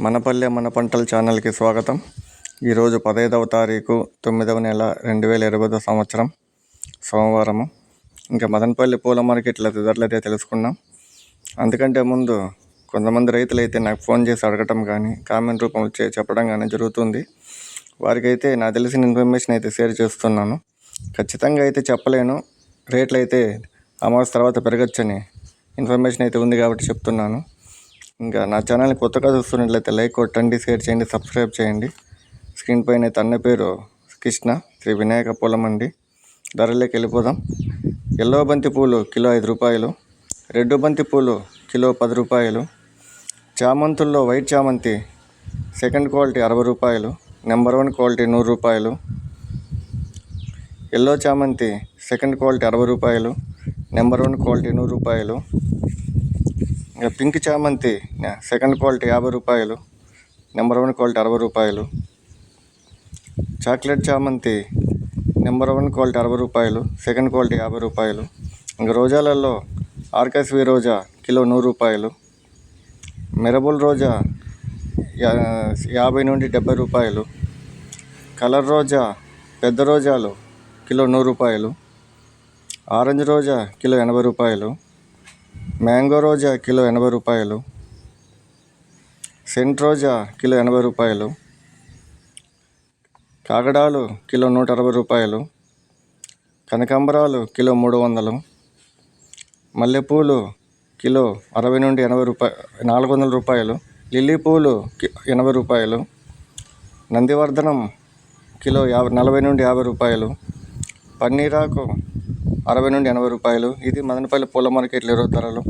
మన పల్లె మన పంటల ఛానల్కి స్వాగతం. ఈరోజు 15వ తారీఖు 9వ నెల 2020 సంవత్సరం సోమవారము. ఇంకా మదనపల్లి పూల మార్కెట్ల ధరలైతే తెలుసుకున్నాం. అందుకంటే ముందు కొంతమంది రైతులైతే నాకు ఫోన్ చేసి అడగటం కానీ కామెంట్ రూపంలో చెప్పడం కానీ జరుగుతుంది. వారికైతే నాకు తెలిసిన ఇన్ఫర్మేషన్ అయితే షేర్ చేస్తున్నాను. ఖచ్చితంగా అయితే చెప్పలేను, రేట్లు అయితే అమావాస్య తర్వాత పెరగచ్చని ఇన్ఫర్మేషన్ అయితే ఉంది కాబట్టి చెప్తున్నాను. ఇంకా నా ఛానల్ని కొత్తగా చూస్తున్నట్లయితే లైక్ కొట్టండి, షేర్ చేయండి, సబ్స్క్రైబ్ చేయండి. స్క్రీన్ పైన అయితే అన్న పేరు కృష్ణ, శ్రీ వినాయక పూలం అండి. ధరలోకి వెళ్ళిపోదాం. ఎల్లో బంతి పూలు కిలో 5 రూపాయలు, రెడ్ బంతి పూలు కిలో 10 రూపాయలు, చామంతుల్లో వైట్ చామంతి సెకండ్ క్వాలిటీ 60 రూపాయలు, నెంబర్ 1 క్వాలిటీ 100 రూపాయలు, ఎల్లో చామంతి సెకండ్ క్వాలిటీ 60 రూపాయలు, నెంబర్ 1 క్వాలిటీ 100 రూపాయలు, ఇంకా పింక్ చామంతి సెకండ్ క్వాలిటీ 50 రూపాయలు, నెంబర్ 1 క్వాలిటీ 60 రూపాయలు, చాక్లెట్ చామంతి నెంబర్ 1 క్వాలిటీ 60 రూపాయలు, సెకండ్ క్వాలిటీ 50 రూపాయలు, ఇంకా రోజాలలో ఆర్కేస్వి రోజా కిలో 100 రూపాయలు, మిరబుల్ రోజా 50 నుండి 70 రూపాయలు, కలర్ రోజా పెద్ద రోజాలు కిలో 100 రూపాయలు, ఆరెంజ్ రోజా కిలో 80 రూపాయలు, మ్యాంగో రోజా కిలో 80 రూపాయలు, సెంట్ రోజా కిలో 80 రూపాయలు, కాగడాలు కిలో 160 రూపాయలు, కనకాంబరాలు కిలో 300, మల్లెపూలు కిలో 60 నుండి 80 రూపాయలు 400 రూపాయలు, లిల్లీ పూలు 80 రూపాయలు, నందివర్ధనం కిలో 40 నుండి 50 రూపాయలు, పన్నీరాకు 60 నుండి 80 రూపాయలు. ఇది మదనపల్లి పూల మార్కెట్లో ఈరోజు ధరలు.